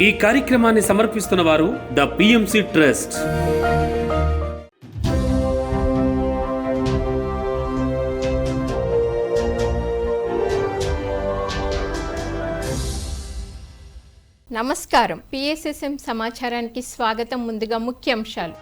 ఈ కార్యక్రమాన్ని సమర్పిస్తున్న వారు ద పిఎంసి ట్రస్ట్. నమస్కారం. పిఎస్ఎస్ఎం సమాచారానికి స్వాగతం. ముందుగా ముఖ్యాంశాలు.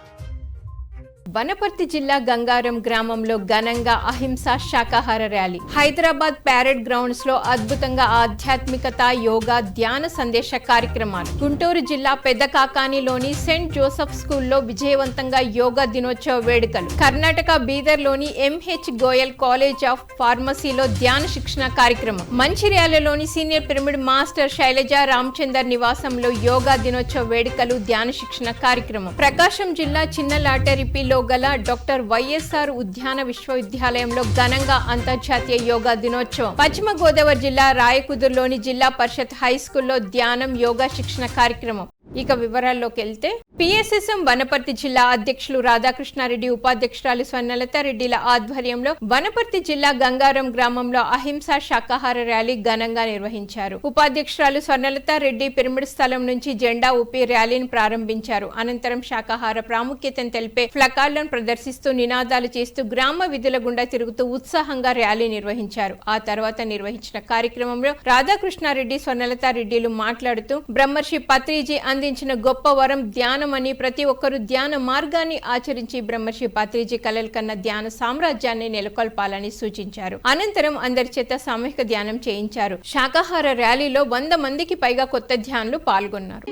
వనపర్తి జిల్లా గంగారం గ్రామంలో ఘనంగా అహింసా శాకాహార ర్యాలీ. హైదరాబాద్ ప్యారెడ్ గ్రౌండ్స్ లో అద్భుతంగా ఆధ్యాత్మికత, యోగా, ధ్యాన సందేశ కార్యక్రమాలు. గుంటూరు జిల్లా పెద్దకాకానిలోని సెయింట్ జోసెఫ్ స్కూల్లో విజయవంతంగా యోగా దినోత్సవ వేడుకలు. కర్ణాటక బీదర్లోని ఎంహెచ్ గోయల్ కాలేజ్ ఆఫ్ ఫార్మసీలో ధ్యాన శిక్షణ కార్యక్రమం. మంచిర్యాలలోని senior pyramid master Shailaja Ramachandar నివాసంలో యోగా దినోత్సవ వేడుకలు, ధ్యాన శిక్షణ కార్యక్రమం. ప్రకాశం జిల్లా చిన్న లాటరిపిలో గల డాక్టర్ వైఎస్ఆర్ ఉద్యాన విశ్వవిద్యాలయంలో ఘనంగా అంతర్జాతీయ యోగా దినోత్సవం. పశ్చిమ గోదావరి జిల్లా రాయకుదురులోని జిల్లా పరిషత్ హై స్కూల్లో ధ్యానం, యోగా శిక్షణ కార్యక్రమం. ఇక వివరాల్లోకి వెళ్తే, పిఎస్ఎస్ఎం వనపర్తి జిల్లా అధ్యక్షులు రాధాకృష్ణారెడ్డి, ఉపాధ్యక్షురాలు స్వర్ణలతారెడ్డిల ఆధ్వర్యంలో వనపర్తి జిల్లా గంగారం గ్రామంలో అహింసా శాకాహార ర్యాలీ ఘనంగా నిర్వహించారు. ఉపాధ్యక్షురాలు స్వర్ణలతారెడ్డి పిరమిడ్ స్థలం నుంచి జెండా ఊపి ర్యాలీని ప్రారంభించారు. అనంతరం శాకాహార ప్రాముఖ్యతను తెలిపే ఫ్లకార్డులను ప్రదర్శిస్తూ నినాదాలు చేస్తూ గ్రామ విధుల గుండా తిరుగుతూ ఉత్సాహంగా ర్యాలీ నిర్వహించారు. ఆ తర్వాత నిర్వహించిన కార్యక్రమంలో రాధాకృష్ణారెడ్డి, స్వర్ణలతారెడ్డిలు మాట్లాడుతూ బ్రహ్మర్షి పత్రిజీ అందించిన గొప్ప వరం ధ్యానం అని, ప్రతి ఒక్కరూ ధ్యాన మార్గాన్ని ఆచరించి బ్రహ్మర్షి పత్రిజీ కలలు కన్న ధ్యాన సామ్రాజ్యాన్ని నెలకొల్పాలని సూచించారు. అనంతరం అందరి చేత సామూహిక ధ్యానం చేయించారు. శాకాహార ర్యాలీలో 100 మందికి పైగా కొత్త ధ్యానులు పాల్గొన్నారు.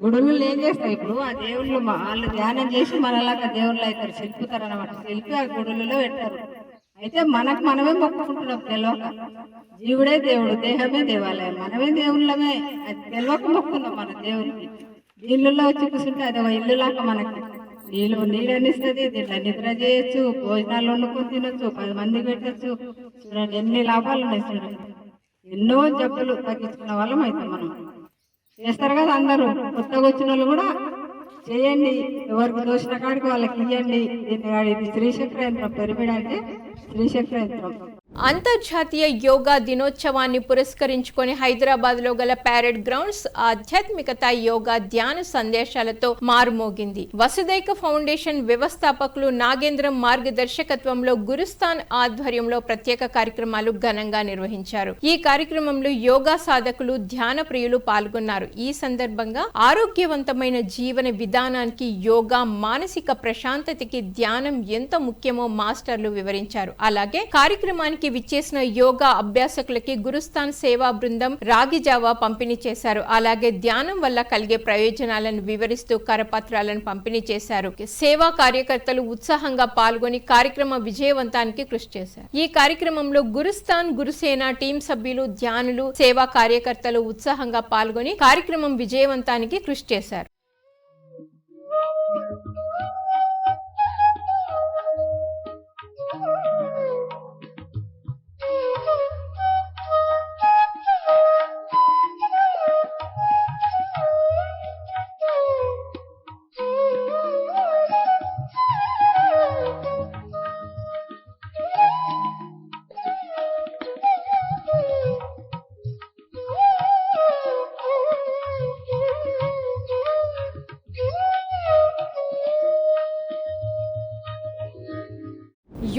గుడులు ఏం చేస్తాయి ఇప్పుడు, ఆ దేవుళ్ళు వాళ్ళు ధ్యానం చేసి మనలాగా దేవుళ్ళు అవుతారు, శిల్పుతారు అనమాట. శిల్పి ఆ గుడులలో పెట్టారు. అయితే మనకు మనమే మొక్కుకుంటున్నాం తెలియక. జీవుడే దేవుడు, దేహమే దేవాలయం, మనమే దేవుళ్ళమే. అది తెలియక మొక్కున్నాం మన దేవుడికి. నీళ్ళల్లో వచ్చి కూర్చుంటే అది ఒక ఇల్లులాగా మనకి. నీడనిస్తుంది, దీంట్లో నిద్ర చేయొచ్చు, భోజనాలు వండుకొని తినొచ్చు, 10 మంది పెట్టచ్చు. చూడండి ఎన్ని లాభాలు ఉన్నాయి. చూడండి ఎన్నో జబ్బులు తగ్గించుకున్న వాళ్ళం అయితే మనం చేస్తారు కదా. అందరూ కొత్తగా వచ్చిన వాళ్ళు కూడా చేయండి, ఎవరికి దోషిన కాడికి వాళ్ళకి ఇవ్వండి. ఇది శ్రీచక్ర యంత్రం, పిరమిడ్ అంటే శ్రీచక్ర యంత్రం. అంతర్జాతీయ యోగా దినోత్సవాన్ని పురస్కరించుకొని హైదరాబాద్ లో గల ప్యారెడ్ గ్రౌండ్స్ ఆధ్యాత్మికత, యోగా, ధ్యాన సందేశాలతో మారుమోగింది. వసుదైక ఫౌండేషన్ వ్యవస్థాపకులు నాగేంద్రం మార్గదర్శకత్వంలో గురుస్థాన్ ఆధ్వర్యంలో ప్రత్యేక కార్యక్రమాలు ఘనంగా నిర్వహించారు. ఈ కార్యక్రమంలో యోగా సాధకులు, ధ్యాన ప్రియులు పాల్గొన్నారు. ఈ సందర్భంగా ఆరోగ్యవంతమైన జీవన విధానానికి యోగా, మానసిక ప్రశాంతతకి ధ్యానం ఎంత ముఖ్యమో మాస్టర్లు వివరించారు. అలాగే కార్యక్రమానికి విచ్చేసిన యోగా అభ్యాసకులకి గురుస్థాన్ సేవా బృందం రాగి జావా పంపిణీ చేశారు. అలాగే ధ్యానం వల్ల కలిగే ప్రయోజనాలను వివరిస్తూ కరపత్రాలను పంపిణీ చేశారు. సేవా కార్యకర్తలు ఉత్సాహంగా పాల్గొని కార్యక్రమ విజయవంతానికి కృషి చేశారు. ఈ కార్యక్రమంలో గురుస్థాన్, గురుసేన టీం సభ్యులు, ధ్యానులు, సేవా కార్యకర్తలు ఉత్సాహంగా పాల్గొని కార్యక్రమం విజయవంతానికి కృషి చేశారు.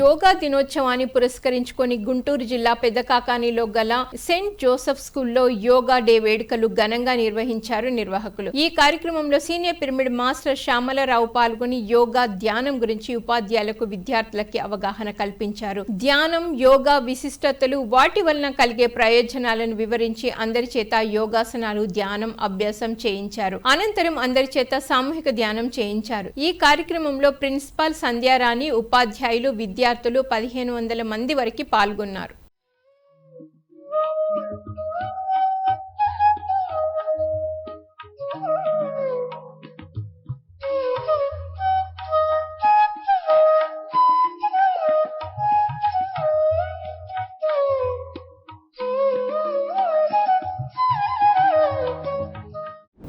యోగా దినోత్సవాన్ని పురస్కరించుకొని గుంటూరు జిల్లా పెద్దకాకానిలో గల సెయింట్ జోసెఫ్ స్కూల్లో యోగా డే వేడుకలు ఘనంగా నిర్వహించారు నిర్వాహకులు. ఈ కార్యక్రమంలో సీనియర్ పిరమిడ్ మాస్టర్ శ్యామలరావు పాల్గొని యోగా, ధ్యానం గురించి ఉపాధ్యాయులకు, విద్యార్థులకి అవగాహన కల్పించారు. ధ్యానం, యోగా విశిష్టతలు, వాటి వలన కలిగే ప్రయోజనాలను వివరించి అందరి చేత యోగాసనాలు, ధ్యానం అభ్యాసం చేయించారు. అనంతరం అందరి చేత సామూహిక ధ్యానం చేయించారు. ఈ కార్యక్రమంలో ప్రిన్సిపాల్ సంధ్యారాణి, ఉపాధ్యాయులు, విద్యార్థులు 1500 మంది వరకు పాల్గొన్నారు.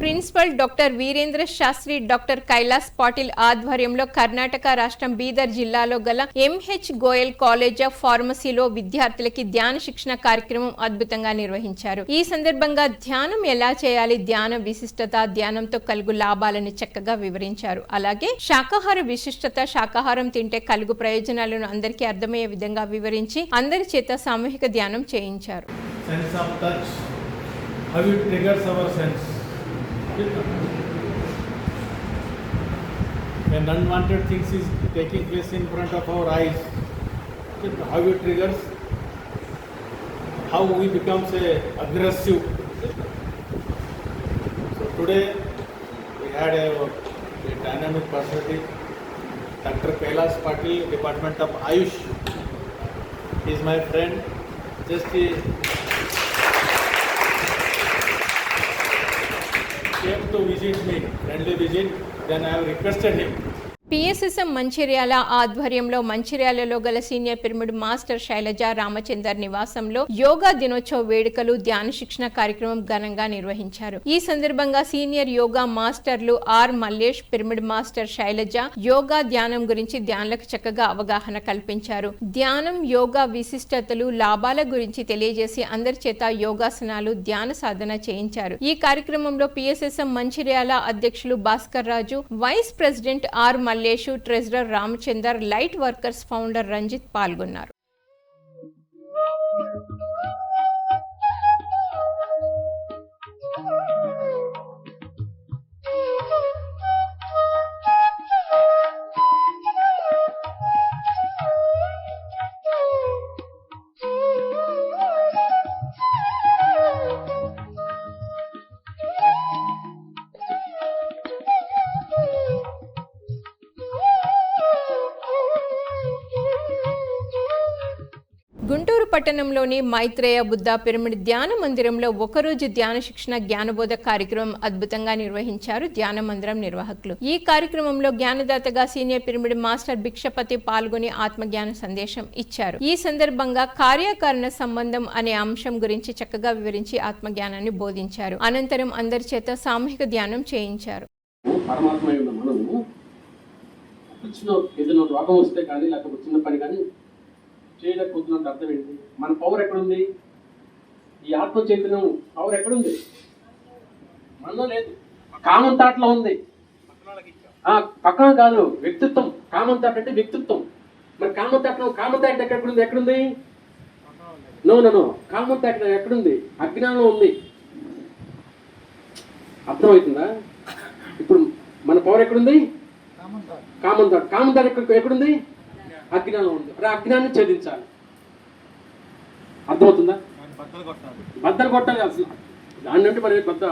Principal doctor Virendra Shastri, doctor Kailas Patil ఆధ్వర్యంలో కర్ణాటక రాష్ట్రం బీదర్ జిల్లాలో గల ఎంహెచ్ గోయల్ కాలేజ్ ఆఫ్ ఫార్మసీలో విద్యార్థులకి ధ్యాన శిక్షణ కార్యక్రమం అద్భుతంగా నిర్వహించారు. ఈ సందర్భంగా ధ్యానం ఎలా చేయాలి, ధ్యాన విశిష్టత, ధ్యానంతో కలుగు లాభాలను చక్కగా వివరించారు. అలాగే శాకాహార విశిష్టత, శాకాహారం తింటే కలుగు ప్రయోజనాలను అందరికీ అర్థమయ్యే విధంగా వివరించి అందరి చేత సామూహిక ధ్యానం చేయించారు. Sense of touch, how it triggers our sense. When unwanted things is taking place in front of our eyes, how it triggers, how we become aggressive. So today we had a dynamic personality, Dr. Kailas Patil, Department of Ayush. He is my friend. Just he came to visit me, friendly visit. Then I have requested him. PSSM Mancherial ఆధ్వర్యంలో మంచిర్యాలలో గల senior pyramid master Shailaja Ramachandar నివాసంలో యోగా దినోత్సవ వేడుకలు, ధ్యాన శిక్షణ కార్యక్రమం ఘనంగా నిర్వహించారు. ఈ సందర్భంగా సీనియర్ యోగా మాస్టర్లు R Mallesh, pyramid master Shailaja yoga ధ్యానం గురించి ధ్యానులకు చక్కగా అవగాహన కల్పించారు. ధ్యానం, యోగా విశిష్టతలు, లాభాల గురించి తెలియజేసి అందరి చేత యోగాసనాలు, ధ్యాన సాధన చేయించారు. ఈ కార్యక్రమంలో పిఎస్ఎస్ఎం మంచిర్యాల అధ్యక్షులు Bhaskar Raju, vice president R Mallesh, treasurer Ramachandar, light workers founder Ranjith పాల్గొన్నారు. గుంటూరు పట్టణంలోని మైత్రేయ బుద్ధ పిరమిడ్ ధ్యాన మందిరంలో ఒకరోజు ధ్యాన శిక్షణ జ్ఞానబోధ కార్యక్రమం అద్భుతంగా నిర్వహించారు ధ్యాన మందిరం నిర్వాహకులు. ఈ కార్యక్రమంలో జ్ఞానదాతగా సీనియర్ పిరమిడ్ మాస్టర్ భిక్షపతి పాల్గొని ఆత్మజ్ఞాన సందేశం ఇచ్చారు. ఈ సందర్భంగా కార్యకారణ సంబంధం అనే అంశం గురించి చక్కగా వివరించి ఆత్మజ్ఞానాన్ని బోధించారు. అనంతరం అందరి చేత సామూహిక ధ్యానం చేయించారు. చేయలేకపోతున్నట్టు అర్థం ఏంటి? మన పవర్ ఎక్కడుంది? ఈ ఆత్మ చైతన్యం పవర్ ఎక్కడుంది? మనలో లేదు, కామన్ థాట్లో ఉంది. పక్కన కాదు, వ్యక్తిత్వం. కామన్ థాట్ అంటే వ్యక్తిత్వం. మరి కామన్ థాట్ ఎక్కడుంది? నో కామన్ థాట్ ఎక్కడుంది? అజ్ఞానం ఉంది. అర్థమవుతుందా? ఇప్పుడు మన పవర్ ఎక్కడుంది? కామన్ థాట్ ఎక్కడుంది? అజ్ఞానం ఉంది. అజ్ఞాన్ని ఛేదించాలి. అర్థమవుతుందా? బద్దలు కొట్టాలి. అసలు దాన్ని అంటే మరి పెద్ద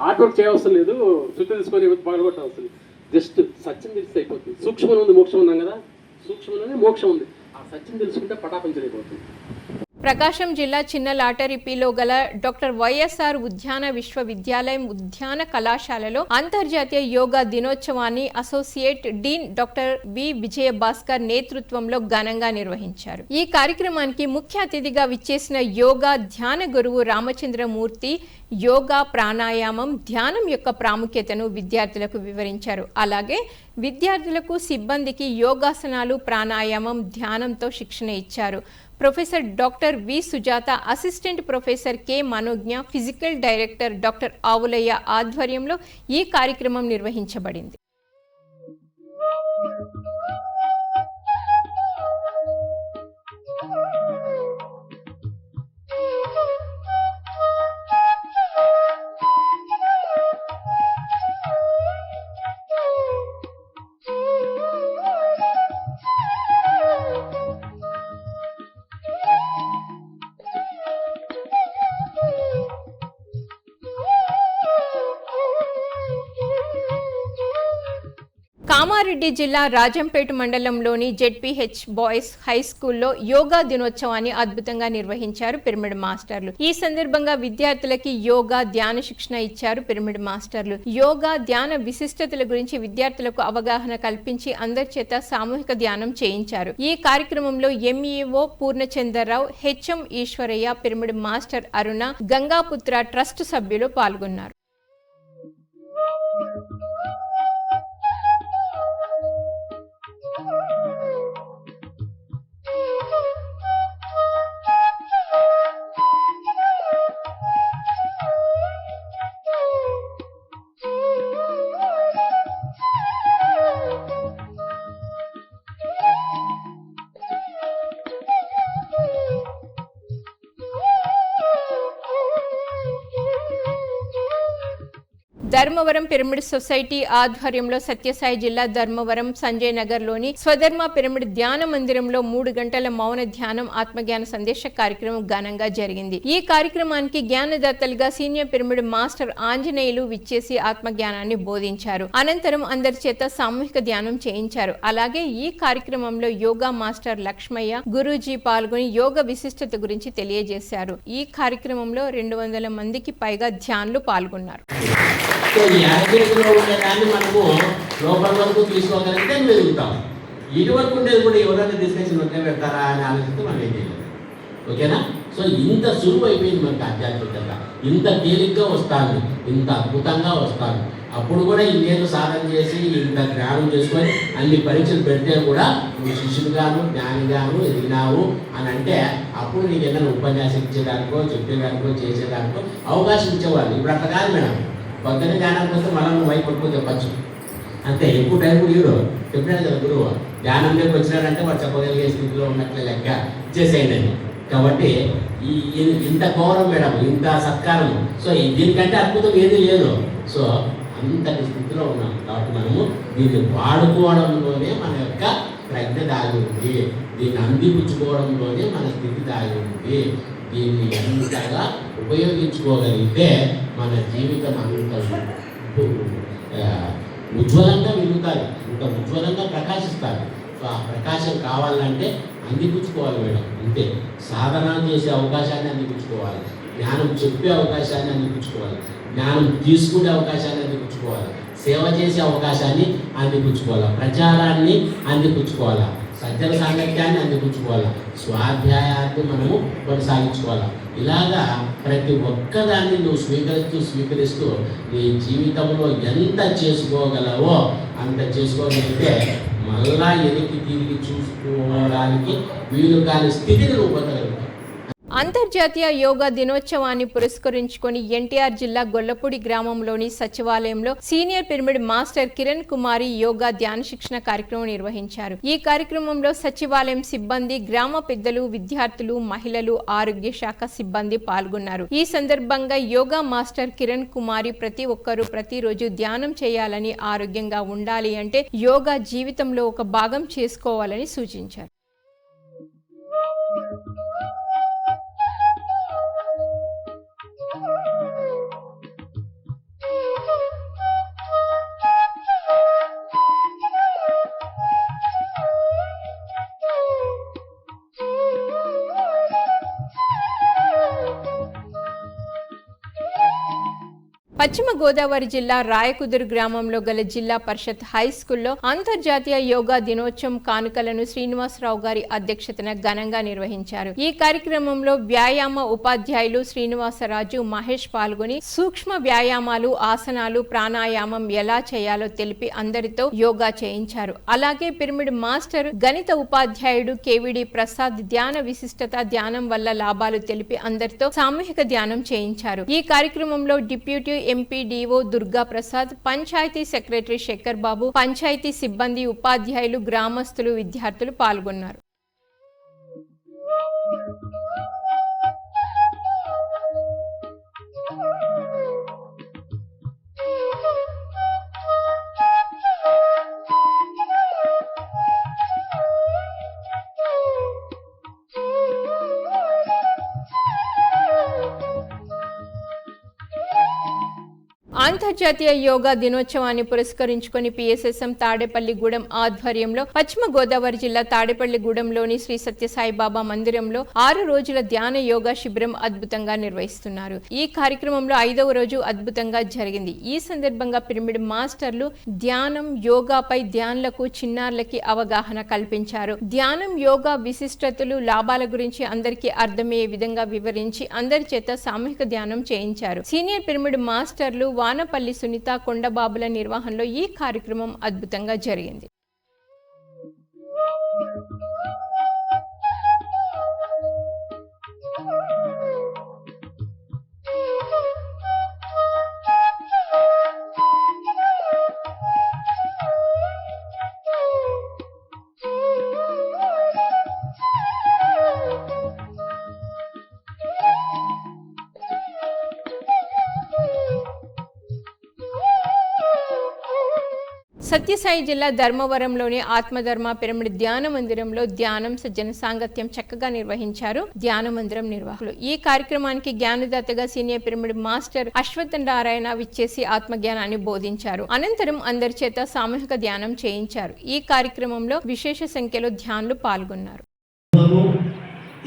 హార్డ్ వర్క్ చేయవలసిన లేదు, చుట్టూ తీసుకొని పగలు కొట్టవలసిన లేదు. జస్ట్ సత్యం తెలిసి అయిపోతుంది. సూక్ష్మం ఉంది, మోక్షం ఉన్నాం కదా. సూక్ష్మంలోనే మోక్షం ఉంది. ఆ సత్యం తెలుసుకుంటే పటాపంచలైపోతుంది. ప్రకాశం జిల్లా చిన్న లాటరిపిలో గల డాక్టర్ వైఎస్ఆర్ ఉద్యాన విశ్వవిద్యాలయం ఉద్యాన కళాశాలలో అంతర్జాతీయ యోగా దినోత్సవాన్ని అసోసియేట్ డీన్ డాక్టర్ వి విజయ భాస్కర్ నేతృత్వంలో ఘనంగా నిర్వహించారు. ఈ కార్యక్రమానికి ముఖ్య అతిథిగా విచ్చేసిన యోగా ధ్యాన గురువు రామచంద్రమూర్తి యోగా, ప్రాణాయామం, ధ్యానం యొక్క ప్రాముఖ్యతను విద్యార్థులకు వివరించారు. అలాగే విద్యార్థులకు, సిబ్బందికి యోగాసనాలు, ప్రాణాయామం, ధ్యానంతో శిక్షణ ఇచ్చారు. Professor doctor V Sujatha, assistant professor K Manogna, physical director doctor Avulaiah ఆధ్వర్యంలో ఈ కార్యక్రమం నిర్వహించబడింది. కామారెడ్డి జిల్లా రాజంపేట మండలంలోని జెడ్పీహెచ్ బాయ్స్ హై స్కూల్లో యోగా దినోత్సవాన్ని అద్భుతంగా నిర్వహించారు పిరమిడ్ మాస్టర్లు. ఈ సందర్భంగా విద్యార్థులకి యోగా, ధ్యాన శిక్షణ ఇచ్చారు పిరమిడ్ మాస్టర్లు. యోగా, ధ్యాన విశిష్టతల గురించి విద్యార్థులకు అవగాహన కల్పించి అందరి చేత సామూహిక ధ్యానం చేయించారు. ఈ కార్యక్రమంలో MEO Purnachandrarao, HM Eshwaraiah, pyramid master Aruna, Gangaputra trust సభ్యులు పాల్గొన్నారు. ధర్మవరం పిరమిడ్ సొసైటీ ఆధ్వర్యంలో సత్యసాయి జిల్లా ధర్మవరం సంజయ్ నగర్ లోని స్వధర్మ పిరమిడ్ ధ్యాన మందిరంలో 3 గంటల మౌన ధ్యానం ఆత్మజ్ఞాన సందేశ కార్యక్రమం ఘనంగా జరిగింది. ఈ కార్యక్రమానికి జ్ఞానదాతలుగా సీనియర్ పిరమిడ్ మాస్టర్ ఆంజనేయులు విచ్చేసి ఆత్మజ్ఞానాన్ని బోధించారు. అనంతరం అందరి చేత సామూహిక ధ్యానం చేయించారు. అలాగే ఈ కార్యక్రమంలో యోగా మాస్టర్ లక్ష్మయ్య గురూజీ పాల్గొని యోగ విశిష్టత గురించి తెలియజేశారు. ఈ కార్యక్రమంలో 200 మందికి పైగా ధ్యానులు పాల్గొన్నారు. ఈ అరచేతిలో ఉండేదాన్ని మనము లోపల వరకు తీసుకోగలిగితే వెలుగుతాం. ఇటు వరకు ఉండేది కూడా ఎవరైనా తీసుకొచ్చి నొక్కే పెడతారా అని ఆలోచిస్తే మనం ఏం చేయలేదు. ఓకేనా? సో ఇంత సులువు అయిపోయింది మనకి ఆధ్యాత్మికంగా, ఇంత తేలిగ్గా వస్తుంది, ఇంత అద్భుతంగా వస్తుంది. అప్పుడు కూడా ఇన్నేళ్ళు సాధన చేసి ఇంత జ్ఞానం చేసుకొని అన్ని పరీక్షలు పెడితే కూడా నువ్వు శిష్యుడుగాను జ్ఞానిగాను ఎదిగినావు అని అంటే అప్పుడు నీకు ఏదైనా ఉపన్యాసం ఇచ్చేదానికో చెప్పేదానికో చేసేదానికో అవకాశం ఇచ్చేవాళ్ళు. ఇప్పుడు అట్లా కాదు మేడం. పొద్దున్న ధ్యానానికి వస్తే మళ్ళీ నువ్వు వైపు పట్టుకో చెప్పచ్చు అంతే. ఎక్కువ టైం కూడా ఇవ్వరు. చెప్పినాడు కదా గురువు, ధ్యానంలోకి వచ్చినాడంటే వాడు చెప్పగలిగే స్థితిలో ఉన్నట్లే లెక్క ఇచ్చేసేయండి అని. కాబట్టి ఇంత గౌరవం మేడం, ఇంత సత్కారం. సో దీనికంటే అద్భుతం ఏది లేదు. సో అంతటి స్థితిలో ఉన్నాం కాబట్టి మనము దీన్ని వాడుకోవడంలోనే మన యొక్క ప్రజ్ఞ దాగి ఉంది, దీన్ని అందిపుచ్చుకోవడంలోనే మన స్థితి దాగి ఉంది. దీన్ని ఎంతగా ఉపయోగించుకోగలిగితే మన జీవితం అంత ఉజ్వలంగా వెలుగుతారు, ఇంత ఉజ్వలంగా ప్రకాశిస్తారు. సో ఆ ప్రకాశం కావాలంటే అందిపుచ్చుకోవాలి మేడం. అంతే. సాధన చేసే అవకాశాన్ని అందిపుచ్చుకోవాలి, జ్ఞానం చెప్పే అవకాశాన్ని అందిపుచ్చుకోవాలి, జ్ఞానం తీసుకునే అవకాశాన్ని అందిపుచ్చుకోవాలి, సేవ చేసే అవకాశాన్ని అందిపుచ్చుకోవాలి, ప్రచారాన్ని అందిపుచ్చుకోవాలి, సజ్జన సాంగత్యాన్ని అందిపుచ్చుకోవాలి, స్వాధ్యాయాన్ని మనము కొనసాగించుకోవాలి. ఇలాగా ప్రతి ఒక్కదాన్ని నువ్వు స్వీకరిస్తూ నీ జీవితంలో ఎంత చేసుకోగలవో అంత చేసుకోగలిగితే మళ్ళా ఎనికి తిరిగి చూసుకోవడానికి వీలు కాని స్థితిని నువ్వు పొందగలుగుతావు. అంతర్జాతీయ యోగా దినోత్సవాన్ని పురస్కరించుకొని ఎన్టీఆర్ జిల్లా గొల్లపూడి గ్రామంలోని సచివాలయంలో సీనియర్ పిరమిడ్ మాస్టర్ కిరణ్ కుమారి యోగా ధ్యాన శిక్షణ కార్యక్రమం నిర్వహించారు. ఈ కార్యక్రమంలో సచివాలయం సిబ్బంది, గ్రామ పెద్దలు, విద్యార్థులు, మహిళలు, ఆరోగ్య శాఖ సిబ్బంది పాల్గొన్నారు. ఈ సందర్భంగా యోగా మాస్టర్ కిరణ్ కుమారి ప్రతి ఒక్కరూ ప్రతిరోజు ధ్యానం చేయాలని, ఆరోగ్యంగా ఉండాలి అంటే యోగా జీవితంలో ఒక భాగం చేసుకోవాలని సూచించారు. పశ్చిమ గోదావరి జిల్లా రాయకుదురు గ్రామంలో గల జిల్లా పరిషత్ హై స్కూల్లో అంతర్జాతీయ యోగా దినోత్సవం కానుకలను శ్రీనివాసరావు గారి అధ్యక్షతన ఘనంగా నిర్వహించారు. ఈ కార్యక్రమంలో వ్యాయామ ఉపాధ్యాయులు శ్రీనివాసరాజు, మహేష్ పాల్గొని సూక్ష్మ వ్యాయామాలు, ఆసనాలు, ప్రాణాయామం ఎలా చేయాలో తెలిపి అందరితో యోగా చేయించారు. అలాగే పిరమిడ్ మాస్టర్ గణిత ఉపాధ్యాయుడు కేవిడి ప్రసాద్ ధ్యాన విశిష్టత, ధ్యానం వల్ల లాభాలు తెలిపి అందరితో సామూహిక ధ్యానం చేయించారు. ఈ కార్యక్రమంలో deputy MPDO Durga Prasad, panchayat secretary Shekar Babu, panchayat సిబ్బంది, ఉపాధ్యాయులు, గ్రామస్తులు, విద్యార్థులు పాల్గొన్నారు. అంతర్జాతీయ యోగా దినోత్సవాన్ని పురస్కరించుకొని పిఎస్ఎస్ఎం తాడేపల్లిగూడెం ఆధ్వర్యంలో పశ్చిమ గోదావరి జిల్లా తాడేపల్లిగూడెంలోని శ్రీ సత్యసాయిబాబా మందిరంలో 6 రోజుల ధ్యాన యోగా శిబిరం అద్భుతంగా నిర్వహిస్తున్నారు. ఈ కార్యక్రమంలో 5వ రోజు అద్భుతంగా జరిగింది. ఈ సందర్భంగా పిరమిడ్ మాస్టర్లు ధ్యానం, యోగాపై ధ్యానులకు, చిన్నారులకి అవగాహన కల్పించారు. ధ్యానం, యోగా విశిష్టతలు, లాభాల గురించి అందరికీ అర్థమయ్యే విధంగా వివరించి అందరి చేత సామూహిక ధ్యానం చేయించారు. సీనియర్ పిరమిడ్ మాస్టర్లు వానపల్లి సునీత, కొండబాబుల నిర్వహణలో ఈ కార్యక్రమం అద్భుతంగా జరిగింది. సత్యసాయి జిల్లా ధర్మవరంలోని ఆత్మధర్మ పిరమిడ్ ధ్యాన మందిరంలో ధ్యానం సజ్జన సాంగత్యం చక్కగా నిర్వహించారు ధ్యాన మందిరం నిర్వాహకులు. ఈ కార్యక్రమానికి జ్ఞానదాతగా senior pyramid master Ashwath Narayana విచ్చేసి ఆత్మజ్ఞానాన్ని బోధించారు. అనంతరం అందరి చేత సామూహిక ధ్యానం చేయించారు. ఈ కార్యక్రమంలో విశేష సంఖ్యలో ధ్యానులు పాల్గొన్నారు.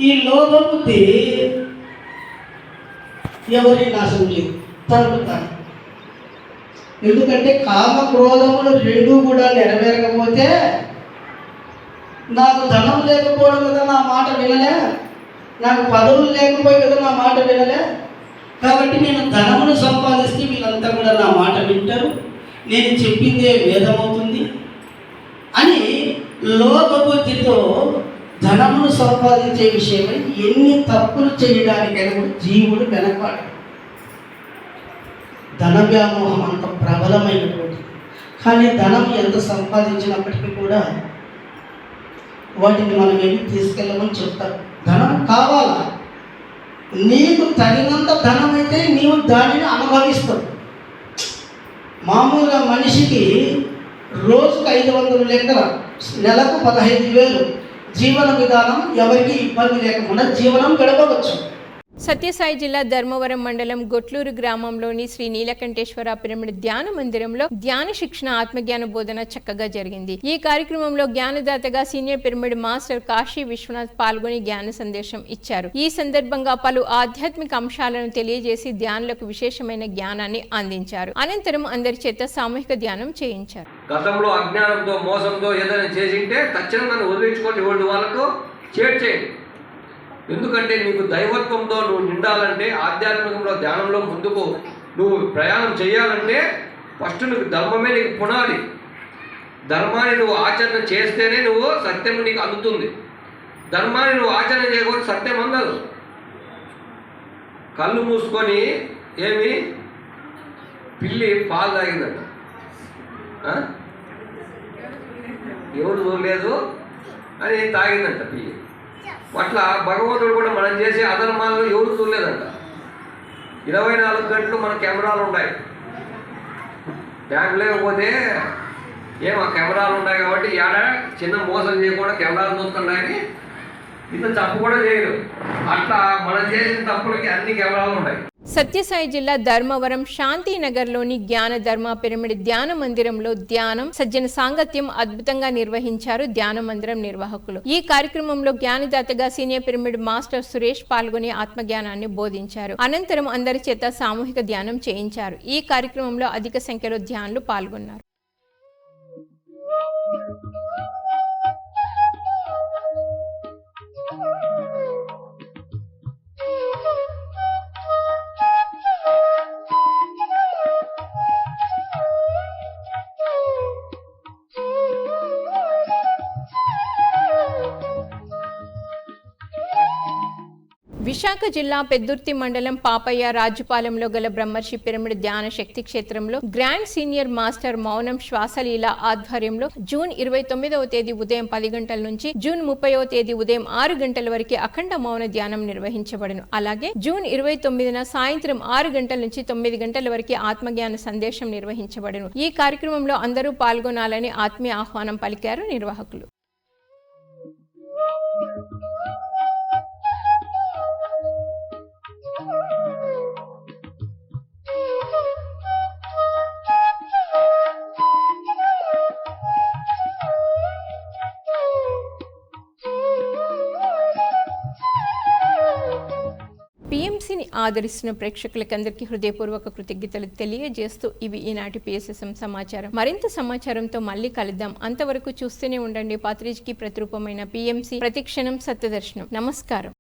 ఈ లోభబుద్ధి ఎవరి నాశనం లేదు, తలుపుతారు. ఎందుకంటే కామ క్రోధములు రెండూ కూడా నెరవేరకపోతే నాకు ధనం లేకపోవడం కదా నా మాట వినలే, నాకు పదవులు లేకపోయి కదా నా మాట వినలే, కాబట్టి నేను ధనమును సంపాదిస్తే వీళ్ళంతా కూడా నా మాట వింటారు, నేను చెప్పిందే వేదమవుతుంది అని లోభబుద్ధితో ధనమును సంపాదించే విషయమై ఎన్ని తప్పులు చేయడానికైనా కూడా జీవుడు వెనకాడు. ధన వ్యామోహం అంత ప్రబలమైనటువంటి, కానీ ధనం ఎంత సంపాదించినప్పటికీ కూడా వాటిని మనం ఏమి తీసుకెళ్ళమని చెప్తారు. ధనం కావాలా, నీకు తగినంత ధనం అయితే నీవు దానిని అనుభవిస్తావు. మామూలుగా మనిషికి రోజుకు 500 లెక్కల, నెలకు 15,000 జీవన విధానం ఎవరికి ఇబ్బంది లేకుండా జీవనం గడపవచ్చు. సత్యసాయి జిల్లా ధర్మవరం మండలం గొట్లూరు గ్రామంలోని శ్రీ నీలకంఠేశ్వర పిరమిడ్ ధ్యాన మందిరంలో ధ్యాన శిక్షణ ఆత్మజ్ఞాన బోధన చక్కగా జరిగింది. ఈ కార్యక్రమంలో జ్ఞానదాతగా senior pyramid master Kashi Vishwanath పాల్గొని జ్ఞాన సందేశం ఇచ్చారు. ఈ సందర్భంగా పలు ఆధ్యాత్మిక అంశాలను తెలియజేసి ధ్యానులకు విశేషమైన జ్ఞానాన్ని అందించారు. అనంతరం అందరి చేత సామూహిక ధ్యానం చేయించారు. గతంలో అజ్ఞానంతో మోసంతో ఏదైనా చేసింటే తక్షణం నన్ను వదిలించుకొని వాళ్ళకు చేర్చేయండి. ఎందుకంటే నీకు దైవత్వంతో నువ్వు నిండాలంటే, ఆధ్యాత్మికంలో ధ్యానంలో ముందుకు నువ్వు ప్రయాణం చేయాలంటే ఫస్ట్ నువ్వు ధర్మమే నీకు పునాది. ధర్మాన్ని నువ్వు ఆచరణ చేస్తేనే నువ్వు సత్యం నీకు అందుతుంది. ధర్మాన్ని నువ్వు ఆచరణ చేయకపోతే సత్యం అందదు. కళ్ళు మూసుకొని ఏమి పిల్లి పాలు తాగిందంట, ఎవరు చూడలేదు అని తాగిందంట పిల్లి. అట్లా భగవంతుడు కూడా మనం చేసే అధర్మాలను ఎవరు చూడలేదంట. 24 గంటలు మన కెమెరాలు ఉన్నాయి. బ్యాంక్ లేకపోతే ఆ కెమెరాలు ఉన్నాయి కాబట్టి చిన్న మోసం చేయకుండా కెమెరాలు చూస్తున్నాయని ఇంత తప్పు కూడా చేయరు. అట్లా మనం చేసిన తప్పులకి అన్ని కెమెరాలు ఉన్నాయి. సత్యసాయి జిల్లా ధర్మవరం శాంతినగర్లోని జ్ఞాన ధర్మ పిరమిడ్ ధ్యాన మందిరంలో ధ్యానం సజ్జన సాంగత్యం అద్భుతంగా నిర్వహించారు ధ్యాన మందిరం నిర్వాహకులు. ఈ కార్యక్రమంలో జ్ఞానదాతగా సీనియర్ పిరమిడ్ మాస్టర్ సురేష్ పాల్గొని ఆత్మజ్ఞానాన్ని బోధించారు. అనంతరం అందరి చేత సామూహిక ధ్యానం చేయించారు. ఈ కార్యక్రమంలో అధిక సంఖ్యలో ధ్యానులు పాల్గొన్నారు. విశాఖ జిల్లా పెద్దుర్తి మండలం పాపయ్య రాజుపాలెంలో గల బ్రహ్మర్షి పిరమిడ్ ధ్యాన శక్తి క్షేత్రంలో గ్రాండ్ సీనియర్ మాస్టర్ మౌనం శ్వాసలీల ఆధ్వర్యంలో జూన్ 29వ తేదీ ఉదయం 10 గంటల నుంచి జూన్ 30వ తేదీ ఉదయం 6 గంటల వరకు అఖండ మౌన ధ్యానం నిర్వహించబడును. అలాగే జూన్ 29న సాయంత్రం 6 గంటల నుంచి 9 గంటల వరకు ఆత్మజ్ఞాన సందేశం నిర్వహించబడును. ఈ కార్యక్రమంలో అందరూ పాల్గొనాలని ఆత్మీయ ఆహ్వానం పలికారు నిర్వాహకులు. పిఎంసిని ఆదరిస్తున్న ప్రేక్షకులకందరికీ హృదయపూర్వక కృతజ్ఞతలు తెలియజేస్తూ ఇవి ఈనాటి పిఎస్ఎస్ఎం సమాచారం. మరింత సమాచారంతో మళ్ళీ కలుద్దాం. అంతవరకు చూస్తూనే ఉండండి పాత్రిజ్కి ప్రతిరూపమైన పిఎంసి, ప్రతిక్షణం సత్యదర్శనం. నమస్కారం.